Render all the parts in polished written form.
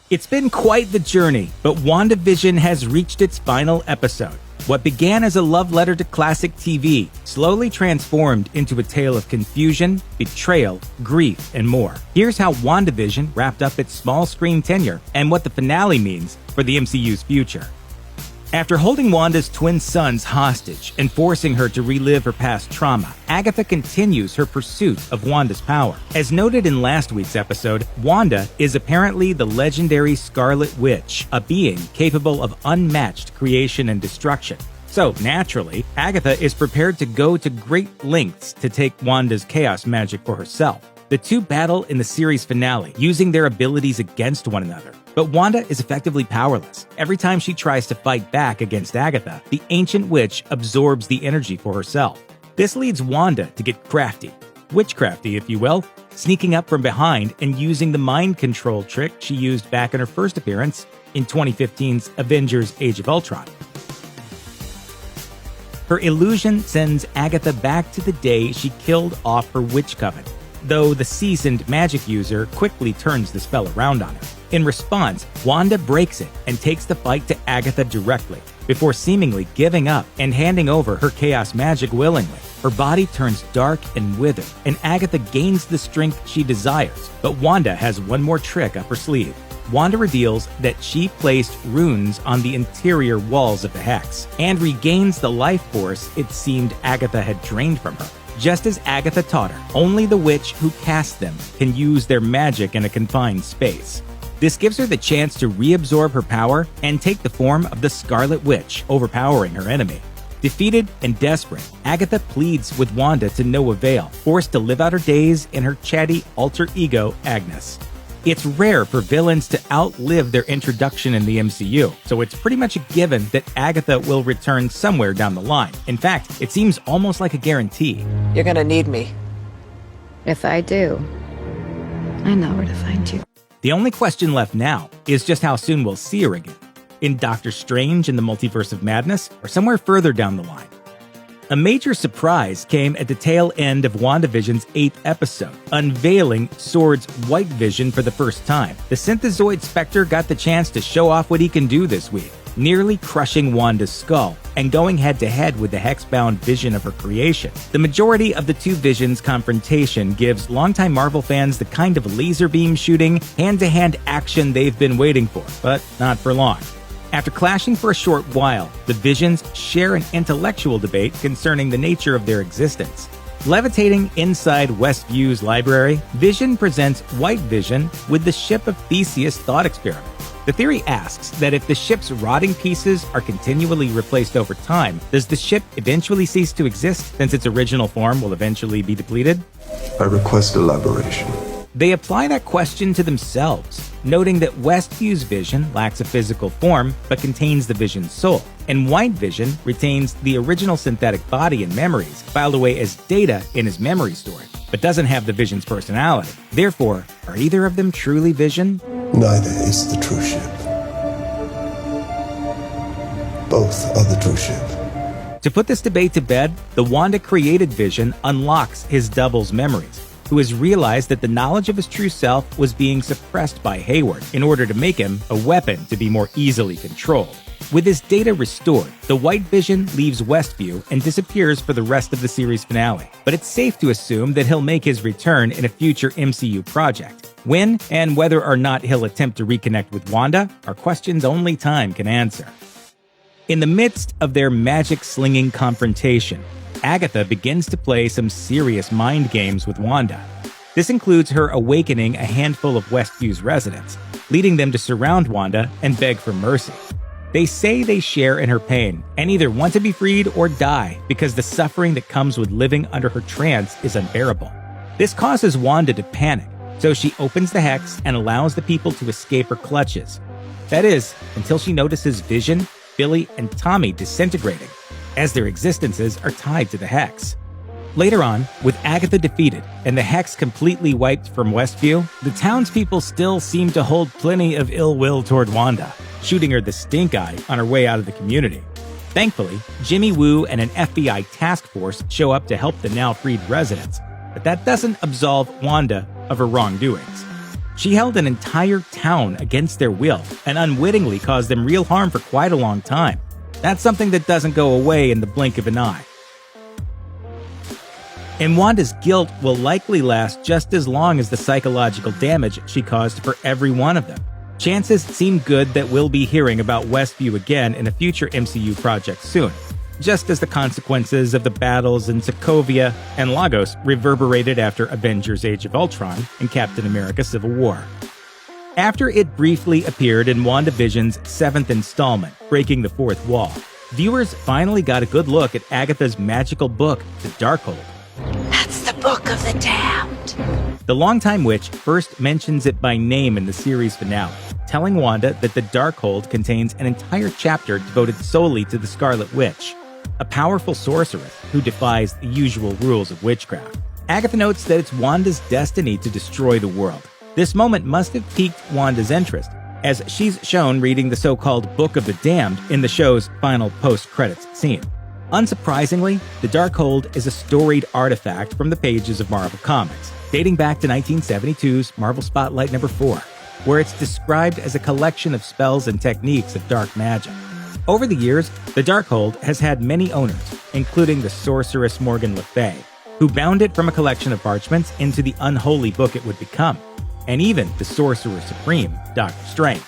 It's been quite the journey, but WandaVision has reached its final episode. What began as a love letter to classic TV slowly transformed into a tale of confusion, betrayal, grief, and more. Here's how WandaVision wrapped up its small screen tenure and what the finale means for the MCU's future. After holding Wanda's twin sons hostage and forcing her to relive her past trauma, Agatha continues her pursuit of Wanda's power. As noted in last week's episode, Wanda is apparently the legendary Scarlet Witch, a being capable of unmatched creation and destruction. So, naturally, Agatha is prepared to go to great lengths to take Wanda's chaos magic for herself. The two battle in the series finale, using their abilities against one another. But Wanda is effectively powerless. Every time she tries to fight back against Agatha, the ancient witch absorbs the energy for herself. This leads Wanda to get crafty. Witchcrafty, if you will, sneaking up from behind and using the mind control trick she used back in her first appearance in 2015's Avengers Age of Ultron. Her illusion sends Agatha back to the day she killed off her witch coven, though the seasoned magic user quickly turns the spell around on her. In response, Wanda breaks it and takes the fight to Agatha directly, before seemingly giving up and handing over her chaos magic willingly. Her body turns dark and withered, and Agatha gains the strength she desires. But Wanda has one more trick up her sleeve. Wanda reveals that she placed runes on the interior walls of the hex, and regains the life force it seemed Agatha had drained from her. Just as Agatha taught her, only the witch who cast them can use their magic in a confined space. This gives her the chance to reabsorb her power and take the form of the Scarlet Witch, overpowering her enemy. Defeated and desperate, Agatha pleads with Wanda to no avail, forced to live out her days in her chatty alter ego, Agnes. It's rare for villains to outlive their introduction in the MCU, so it's pretty much a given that Agatha will return somewhere down the line. In fact, it seems almost like a guarantee. You're gonna need me. If I do, I know where to find you. The only question left now is just how soon we'll see her again. In Doctor Strange in the Multiverse of Madness, or somewhere further down the line. A major surprise came at the tail end of WandaVision's 8th episode, unveiling S.W.O.R.D's White Vision for the first time. The Synthezoid Spectre got the chance to show off what he can do this week, nearly crushing Wanda's skull and going head-to-head with the hex-bound Vision of her creation. The majority of the two Visions' confrontation gives longtime Marvel fans the kind of laser beam shooting, hand-to-hand action they've been waiting for, but not for long. After clashing for a short while, the Visions share an intellectual debate concerning the nature of their existence. Levitating inside Westview's library, Vision presents White Vision with the ship of Theseus' thought experiment. The theory asks that if the ship's rotting pieces are continually replaced over time, does the ship eventually cease to exist since its original form will eventually be depleted? I request elaboration. They apply that question to themselves, noting that Westview's vision lacks a physical form but contains the Vision's soul, and White Vision retains the original synthetic body and memories filed away as data in his memory storage, but doesn't have the Vision's personality. Therefore, are either of them truly Vision? Neither is the true ship. Both are the true ship. To put this debate to bed, the Wanda-created Vision unlocks his double's memories, who has realized that the knowledge of his true self was being suppressed by Hayward in order to make him a weapon to be more easily controlled. With his data restored, the White Vision leaves Westview and disappears for the rest of the series finale. But it's safe to assume that he'll make his return in a future MCU project. When and whether or not he'll attempt to reconnect with Wanda are questions only time can answer. In the midst of their magic-slinging confrontation, Agatha begins to play some serious mind games with Wanda. This includes her awakening a handful of Westview's residents, leading them to surround Wanda and beg for mercy. They say they share in her pain and either want to be freed or die because the suffering that comes with living under her trance is unbearable. This causes Wanda to panic, so she opens the hex and allows the people to escape her clutches. That is, until she notices Vision, Billy, and Tommy disintegrating, as their existences are tied to the hex. Later on, with Agatha defeated and the hex completely wiped from Westview, the townspeople still seem to hold plenty of ill will toward Wanda, shooting her the stink eye on her way out of the community. Thankfully, Jimmy Woo and an FBI task force show up to help the now freed residents, but that doesn't absolve Wanda of her wrongdoings. She held an entire town against their will and unwittingly caused them real harm for quite a long time. That's something that doesn't go away in the blink of an eye. And Wanda's guilt will likely last just as long as the psychological damage she caused for every one of them. Chances seem good that we'll be hearing about Westview again in a future MCU project soon, just as the consequences of the battles in Sokovia and Lagos reverberated after Avengers Age of Ultron and Captain America Civil War. After it briefly appeared in WandaVision's 7th installment, Breaking the Fourth Wall, viewers finally got a good look at Agatha's magical book, The Darkhold. That's the Book of the Damned. The longtime witch first mentions it by name in the series finale, telling Wanda that the Darkhold contains an entire chapter devoted solely to the Scarlet Witch, a powerful sorceress who defies the usual rules of witchcraft. Agatha notes that it's Wanda's destiny to destroy the world. This moment must have piqued Wanda's interest, as she's shown reading the so-called Book of the Damned in the show's final post-credits scene. Unsurprisingly, the Darkhold is a storied artifact from the pages of Marvel Comics, dating back to 1972's Marvel Spotlight number 4, where it's described as a collection of spells and techniques of dark magic. Over the years, the Darkhold has had many owners, including the sorceress Morgan Le Fay, who bound it from a collection of parchments into the unholy book it would become, and even the Sorcerer Supreme, Doctor Strange.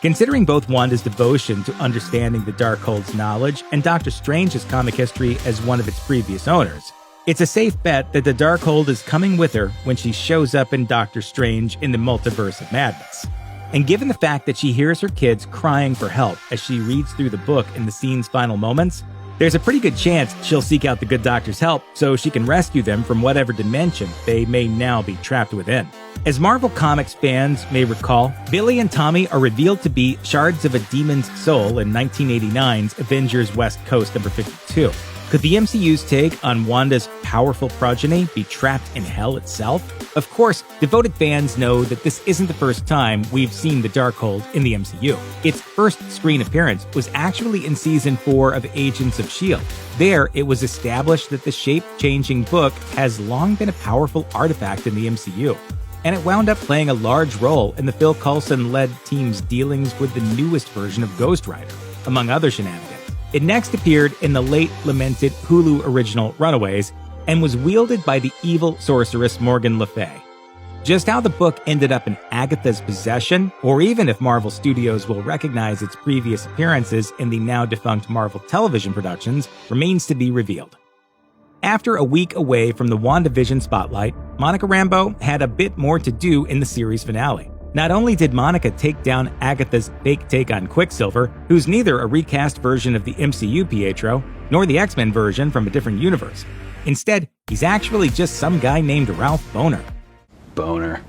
Considering both Wanda's devotion to understanding the Darkhold's knowledge and Doctor Strange's comic history as one of its previous owners, it's a safe bet that the Darkhold is coming with her when she shows up in Doctor Strange in the Multiverse of Madness. And given the fact that she hears her kids crying for help as she reads through the book in the scene's final moments, there's a pretty good chance she'll seek out the good doctor's help so she can rescue them from whatever dimension they may now be trapped within. As Marvel Comics fans may recall, Billy and Tommy are revealed to be shards of a demon's soul in 1989's Avengers West Coast number 52. Could the MCU's take on Wanda's powerful progeny be trapped in hell itself? Of course, devoted fans know that this isn't the first time we've seen the Darkhold in the MCU. Its first screen appearance was actually in Season 4 of Agents of S.H.I.E.L.D. There, it was established that the shape-changing book has long been a powerful artifact in the MCU, and it wound up playing a large role in the Phil Coulson-led team's dealings with the newest version of Ghost Rider, among other shenanigans. It next appeared in the late-lamented Hulu original Runaways and was wielded by the evil sorceress Morgan Le Fay. Just how the book ended up in Agatha's possession, or even if Marvel Studios will recognize its previous appearances in the now-defunct Marvel television productions, remains to be revealed. After a week away from the WandaVision spotlight, Monica Rambeau had a bit more to do in the series finale. Not only did Monica take down Agatha's fake take on Quicksilver, who's neither a recast version of the MCU Pietro, nor the X-Men version from a different universe. Instead, he's actually just some guy named Ralph Boner. Boner.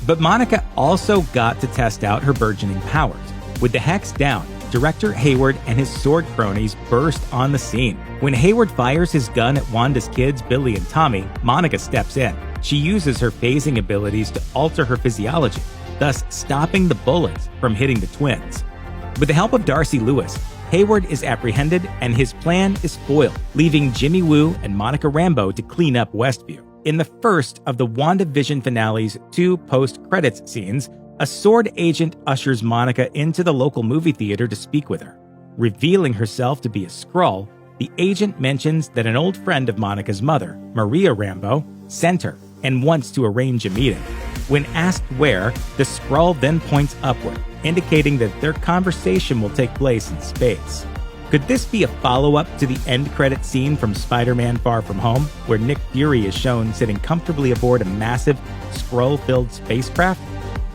But Monica also got to test out her burgeoning powers. With the Hex down, Director Hayward and his sword cronies burst on the scene. When Hayward fires his gun at Wanda's kids, Billy and Tommy, Monica steps in. She uses her phasing abilities to alter her physiology, thus stopping the bullets from hitting the twins. With the help of Darcy Lewis, Hayward is apprehended and his plan is foiled, leaving Jimmy Woo and Monica Rambeau to clean up Westview. In the first of the WandaVision finale's 2 post-credits scenes, a sword agent ushers Monica into the local movie theater to speak with her. Revealing herself to be a Skrull, the agent mentions that an old friend of Monica's mother, Maria Rambeau, sent her and wants to arrange a meeting. When asked where, the Skrull then points upward, indicating that their conversation will take place in space. Could this be a follow-up to the end credit scene from Spider-Man Far From Home, where Nick Fury is shown sitting comfortably aboard a massive, Skrull-filled spacecraft?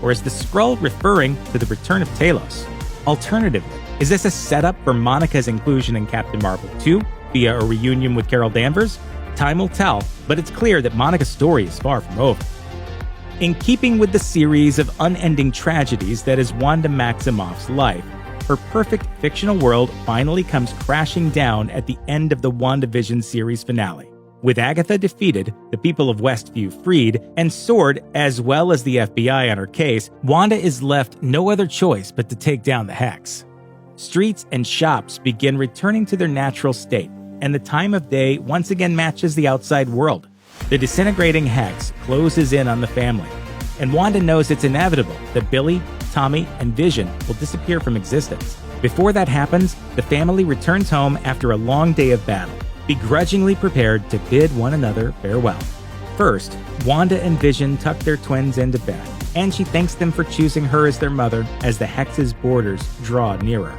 Or is the Skrull referring to the return of Talos? Alternatively, is this a setup for Monica's inclusion in Captain Marvel 2 via a reunion with Carol Danvers? Time will tell, but it's clear that Monica's story is far from over. In keeping with the series of unending tragedies that is Wanda Maximoff's life, her perfect fictional world finally comes crashing down at the end of the WandaVision series finale. With Agatha defeated, the people of Westview freed, and S.W.O.R.D. as well as the FBI on her case, Wanda is left no other choice but to take down the Hex. Streets and shops begin returning to their natural state, and the time of day once again matches the outside world. The disintegrating Hex closes in on the family, and Wanda knows it's inevitable that Billy, Tommy, and Vision will disappear from existence. Before that happens, the family returns home after a long day of battle, begrudgingly prepared to bid one another farewell. First, Wanda and Vision tuck their twins into bed, and she thanks them for choosing her as their mother as the Hex's borders draw nearer.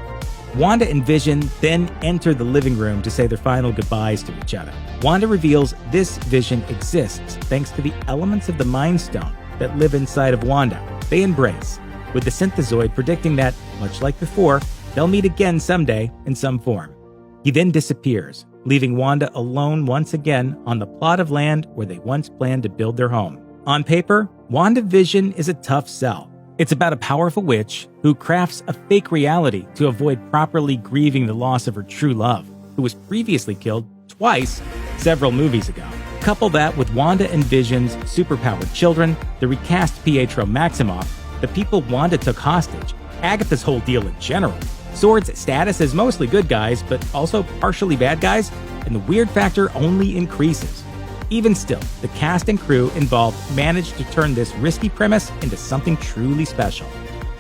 Wanda and Vision then enter the living room to say their final goodbyes to each other. Wanda reveals this vision exists thanks to the elements of the Mind Stone that live inside of Wanda. They embrace, with the Synthezoid predicting that, much like before, they'll meet again someday in some form. He then disappears, leaving Wanda alone once again on the plot of land where they once planned to build their home. On paper, WandaVision is a tough sell. It's about a powerful witch who crafts a fake reality to avoid properly grieving the loss of her true love, who was previously killed twice several movies ago. Couple that with Wanda and Vision's superpowered children, the recast Pietro Maximoff, the people Wanda took hostage, Agatha's whole deal in general, S.W.O.R.D's status as mostly good guys but also partially bad guys, and the weird factor only increases. Even still, the cast and crew involved managed to turn this risky premise into something truly special.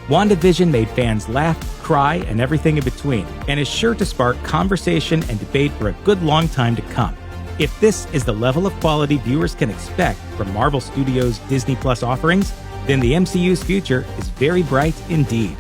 WandaVision made fans laugh, cry, and everything in between, and is sure to spark conversation and debate for a good long time to come. If this is the level of quality viewers can expect from Marvel Studios' Disney Plus offerings, then the MCU's future is very bright indeed.